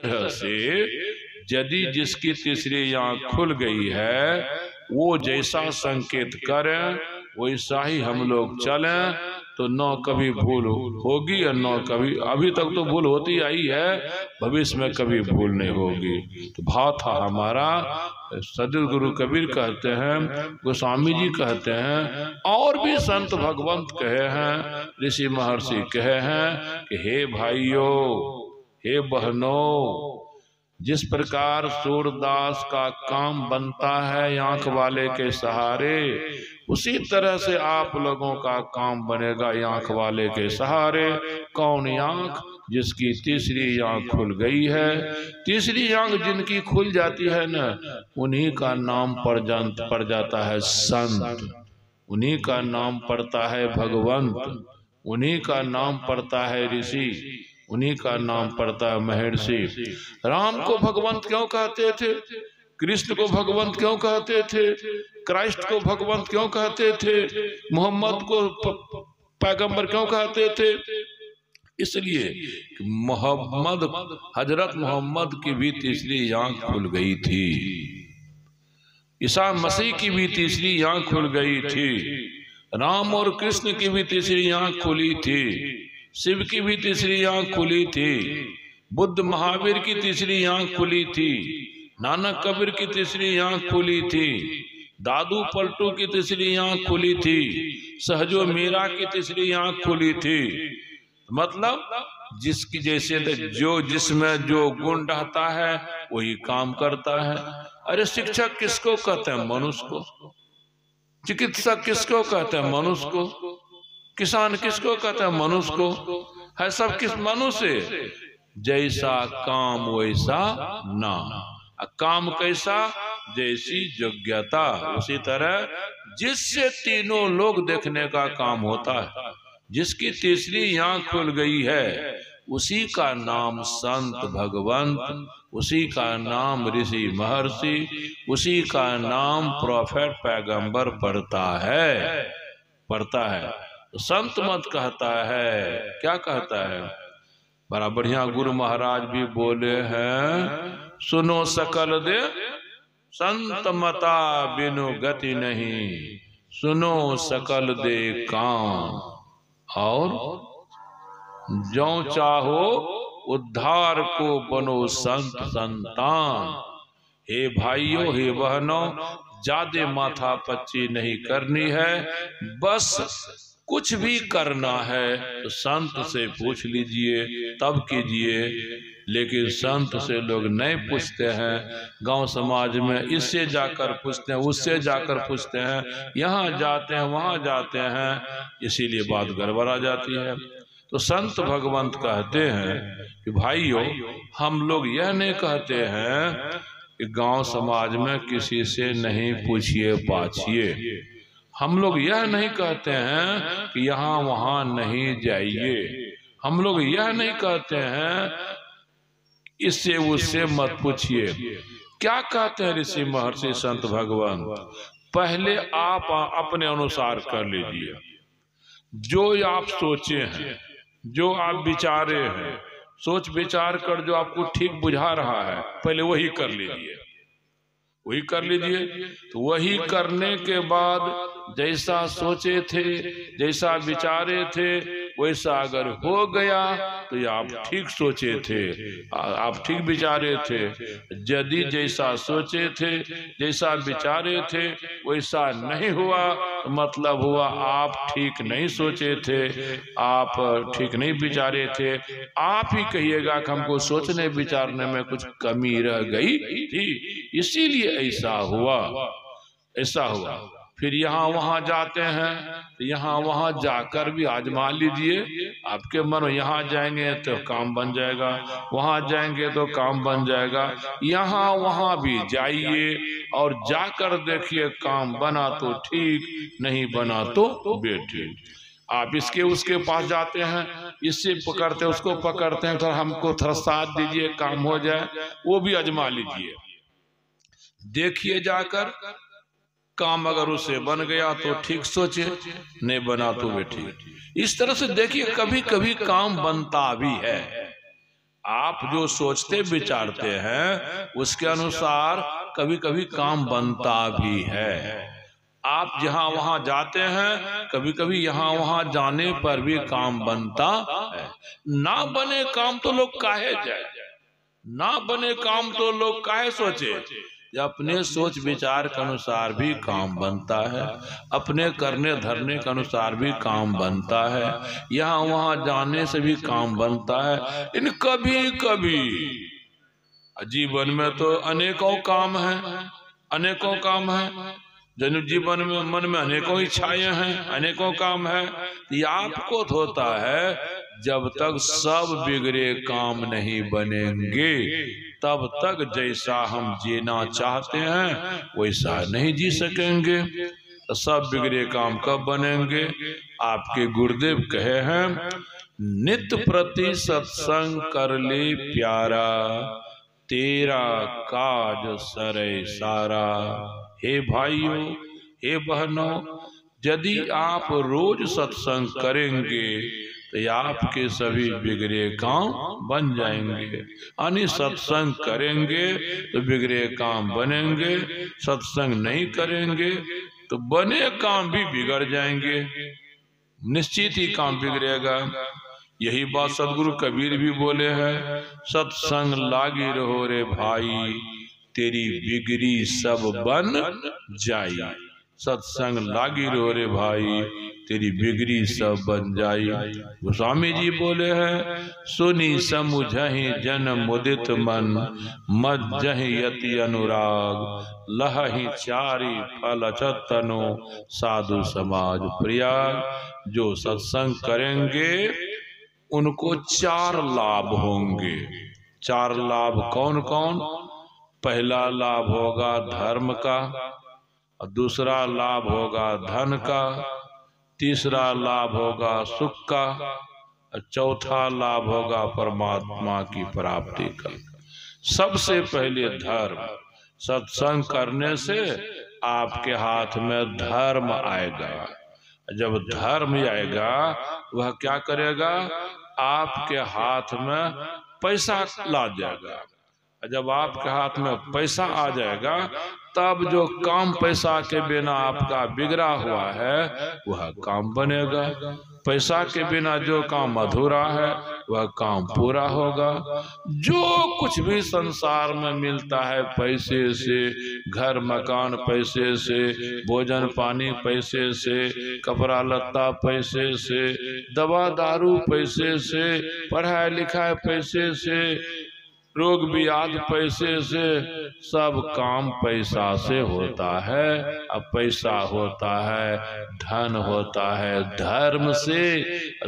तरह से यदि जिसकी तीसरी आंख खुल गई है वो जैसा संकेत करें वैसा ही हम लोग चलें तो न कभी भूल होगी और न कभी, अभी तक तो भूल होती आई है, भविष्य में कभी भूल नहीं होगी। तो भाव था हमारा, सदगुरु कबीर कहते हैं, गोस्वामी जी कहते हैं, और भी संत भगवंत कहे हैं, ऋषि महर्षि कहे हैं कि हे भाइयों, हे बहनों, जिस प्रकार सूरदास का काम बनता है आंख वाले के सहारे, उसी तरह से आप लोगों का काम बनेगा आंख वाले के सहारे। कौन आंख? जिसकी तीसरी आंख खुल गई है। तीसरी आंख जिनकी खुल जाती है ना, उन्हीं का नाम पड़ जाता है संत, उन्हीं का नाम पड़ता है भगवंत, उन्हीं का नाम पड़ता है ऋषि, उन्हीं का नाम पड़ता है महर्षि। राम को भगवंत क्यों कहते थे? कृष्ण को भगवंत क्यों कहते थे? क्राइस्ट को भगवंत क्यों कहते थे? मोहम्मद को पैगंबर क्यों कहते थे? इसलिए मोहम्मद, हजरत मोहम्मद की भी तीसरी आंख खुल गई थी, ईसा मसीह की भी तीसरी आंख खुल गई थी, राम और कृष्ण की भी तीसरी आंख खुली थी, शिव की भी तीसरी आंख खुली थी, बुद्ध महावीर की तीसरी आंख खुली थी, नानक कबीर की तीसरी आंख खुली थी, दादू पलटू की तीसरी आंख खुली थी, सहजो मीरा की तीसरी आंख खुली थी। मतलब जिसकी जैसे जो जिसमें जो गुण रहता है वही काम करता है। अरे शिक्षक किसको कहते हैं? मनुष्य को। चिकित्सक किसको कहते हैं? मनुष्य को। किसान किसको कहते हैं? मनुष्य को। है सब किस? मनुष्य। जैसा काम वैसा नाम, काम कैसा? जैसी योग्यता। उसी तरह जिससे तीनों लोग देखने का काम होता है, जिसकी तीसरी आंख खुल गई है, उसी का नाम संत भगवंत, उसी का नाम ऋषि महर्षि, उसी का नाम प्रोफेट पैगंबर पढ़ता है। तो संत मत कहता है, क्या कहता है? बड़ा बढ़िया गुरु महाराज भी बोले हैं, सुनो सकल दे संत मता बिनु गति नहीं, सुनो सकल दे काम, और जो चाहो उद्धार को बनो संत संतान। हे भाइयों, हे बहनों, ज्यादा माथा पच्ची नहीं करनी है, बस कुछ भी करना है तो संत से पूछ लीजिए, तब कीजिए। लेकिन संत से लोग नहीं पूछते हैं, गांव समाज में इससे जाकर पूछते हैं, उससे जाकर पूछते हैं, यहाँ जाते हैं, वहाँ जाते हैं, इसीलिए बात गड़बड़ आ जाती है। तो संत भगवंत कहते हैं कि भाइयों, हम लोग यह नहीं कहते हैं कि गांव समाज में किसी से नहीं पूछिए पाछिए, हम लोग यह नहीं कहते हैं कि यहाँ वहाँ नहीं जाइए, हम लोग यह नहीं कहते हैं इससे उससे मत पूछिए। क्या कहते हैं ऋषि महर्षि संत भगवान? पहले आप अपने अनुसार कर लीजिए, जो आप सोचे हैं, जो आप विचारे हैं, सोच विचार कर जो आपको ठीक बुझा रहा है, पहले वही कर लीजिए, वही कर लीजिए। तो वही करने के बाद जैसा सोचे थे, जैसा विचारे थे, वैसा अगर हो गया तो ये आप ठीक सोचे थे, आप ठीक विचारे थे। यदि जैसा सोचे थे, जैसा विचारे थे, वैसा नहीं हुआ तो मतलब हुआ आप ठीक नहीं सोचे थे, आप ठीक नहीं विचारे थे। आप ही कहिएगा कि हमको सोचने विचारने में कुछ कमी रह गई थी, इसीलिए ऐसा हुआ, ऐसा हुआ। फिर यहाँ वहाँ जाते हैं, तो यहाँ वहाँ जाकर भी आजमा लीजिए। आपके मन में यहाँ जाएंगे तो काम बन जाएगा, वहाँ जाएंगे तो काम बन जाएगा। यहाँ वहाँ भी जाइए और जाकर देखिए, काम बना तो ठीक, नहीं बना तो बेठीक। आप इसके उसके पास जाते हैं, इससे पकड़ते हैं, उसको पकड़ते हैं, तो हमको थोड़ा साथ दीजिए, काम हो जाए, वो भी आजमा लीजिए। देखिए जाकर, काम अगर उसे बन गया तो ठीक सोचे, नहीं बना तो वे ठीक। इस तरह से देखिए, कभी कभी काम बनता भी है। आप जो सोचते विचारते हैं उसके अनुसार कभी कभी काम बनता भी है। आप जहां वहां जाते हैं, कभी कभी यहाँ वहां जाने पर भी काम बनता है। ना बने काम तो लोग काहे जाए, ना बने काम तो लोग काहे सोचे। अपने सोच विचार के अनुसार भी काम बनता है, अपने करने धरने के अनुसार भी काम बनता है, यहाँ वहां जाने से भी काम बनता है। इन कभी कभी जीवन में तो अनेकों काम हैं, अनेकों काम हैं। जन जीवन में मन में अनेकों इच्छाएं हैं, अनेकों काम है। ये आपको होता है जब तक सब बिगड़े काम नहीं बनेंगे तब तक जैसा हम जीना चाहते हैं वैसा नहीं जी सकेंगे। तो सब बिगड़े काम कब बनेंगे? आपके गुरुदेव कहे हैं, नित्य प्रति सत्संग कर ले प्यारा, तेरा काज सरे सारा। हे भाइयों, हे बहनों, यदि आप रोज सत्संग करेंगे तो आपके सभी बिगड़े काम बन जाएंगे। यानी सत्संग करेंगे तो बिगड़े काम बनेंगे, सत्संग नहीं करेंगे तो बने काम भी बिगड़ जाएंगे, निश्चित ही काम बिगड़ेगा। यही बात सदगुरु कबीर भी बोले हैं, सत्संग लागी रहो रे भाई, तेरी बिगड़ी सब बन जाई। सत्संग लागी रहो रे भाई, तेरी बिगड़ी सब बन जाई। गोस्वामी जी बोले हैं, सुनी समुझहि जन मुदित मन, मज्जहि यति अनुराग, लहहि चारि फल चतनो, साधु समाज प्रयाग। जो सत्संग करेंगे उनको 4 लाभ होंगे। 4 लाभ कौन कौन? पहला लाभ होगा धर्म का, दूसरा लाभ होगा धन का, तीसरा लाभ होगा सुख का, चौथा लाभ होगा परमात्मा की प्राप्ति का। सबसे पहले धर्म। सत्संग करने से आपके हाथ में धर्म आएगा। जब धर्म आएगा वह क्या करेगा? आपके हाथ में पैसा ला जाएगा। जब आपके हाथ में पैसा आ जाएगा तब जो काम पैसा के बिना आपका बिगड़ा हुआ है वह काम बनेगा। पैसा के बिना जो काम अधूरा है वह काम पूरा होगा। जो कुछ भी संसार में मिलता है पैसे से, घर मकान पैसे से, भोजन पानी पैसे से, कपड़ा लत्ता पैसे से, दवा दारू पैसे से, पढ़ाई लिखाई पैसे से, रोग ब्याध पैसे से, सब काम पैसा से होता है। अब पैसा होता है, धन होता है धर्म से,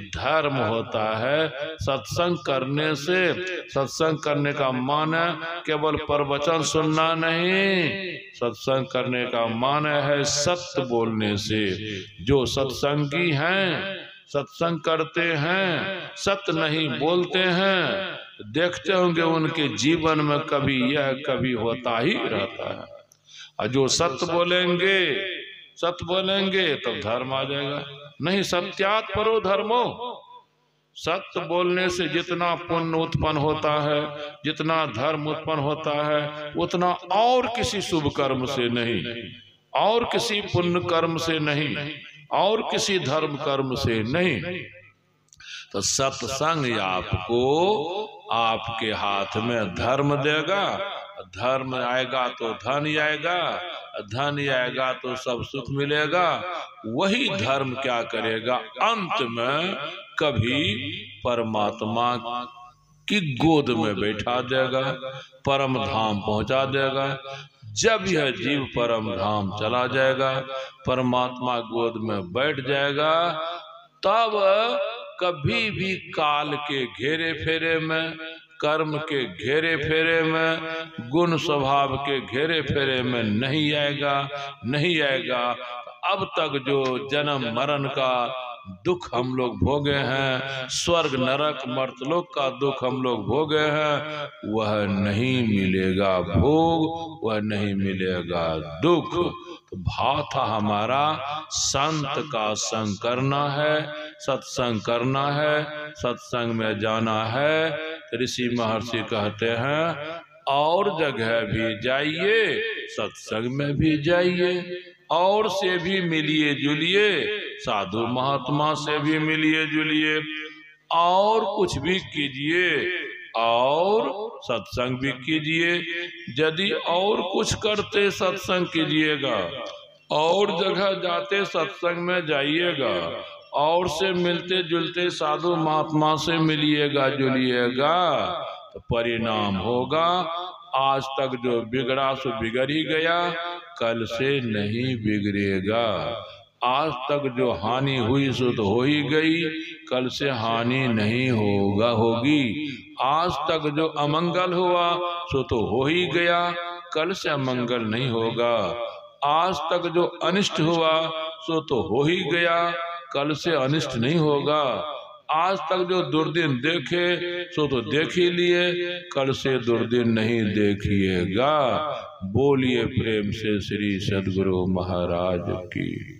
धर्म होता है सत्संग करने से। सत्संग करने का माने केवल प्रवचन सुनना नहीं, सत्संग करने का माने है सत्य बोलने से। जो सत्संगी हैं, सत्संग करते हैं, सत्य नहीं बोलते हैं, देखते होंगे उनके जीवन में कभी यह कभी होता ही रहता है। और जो सत्य बोलेंगे, सत्य बोलेंगे तब धर्म आ जाएगा। नहीं, सत्यात् परो धर्मो। सत्य बोलने से जितना पुण्य उत्पन्न होता है, जितना धर्म उत्पन्न होता है, उतना और किसी शुभ कर्म से नहीं, और किसी पुण्य कर्म से नहीं, और किसी धर्म कर्म से नहीं। तो सत्संग आपको आपके हाथ में धर्म देगा। धर्म आएगा तो धन आएगा, धन आएगा तो सब सुख मिलेगा। वही धर्म क्या करेगा? अंत में कभी परमात्मा की गोद में बैठा देगा, परम धाम पहुंचा देगा। जब यह जीव परम धाम चला जाएगा, परमात्मा गोद में बैठ जाएगा, तब कभी भी काल के घेरे फेरे में, कर्म के घेरे फेरे में, गुण स्वभाव के घेरे फेरे में नहीं आएगा, नहीं आएगा। अब तक जो जन्म मरण का दुख हम लोग भोगे हैं, स्वर्ग नरक मर्तलोक का दुख हम लोग भोगे हैं, वह नहीं मिलेगा भोग, वह नहीं मिलेगा दुख। तो भाव था हमारा संत का संग करना है, सत्संग करना है, सत्संग में जाना है। ऋषि महर्षि कहते हैं और जगह भी जाइए, सत्संग में भी जाइए, और से भी मिलिए जुलिए, साधु महात्मा से भी मिलिए जुलिए, और कुछ भी कीजिए और सत्संग भी कीजिए। यदि और कुछ करते सत्संग कीजिएगा, और जगह जाते सत्संग में जाइएगा, और से मिलते जुलते साधु महात्मा से मिलिएगा जुलिएगा, तो परिणाम होगा आज तक जो बिगड़ा सो बिगड़ ही गया, कल से नहीं बिगड़ेगा। आज तक जो हानि हुई सो तो हो ही गई, कल से हानि नहीं होगी। आज तक जो अमंगल हुआ सो तो हो ही गया, कल से अमंगल नहीं होगा। आज तक जो अनिष्ट हुआ सो तो हो ही गया, कल से अनिष्ट नहीं होगा। आज तक जो दुर्दिन देखे सो तो देख ही लिए, कल से दुर्दिन नहीं देखिएगा। बोलिए प्रेम से श्री सद्गुरु महाराज की।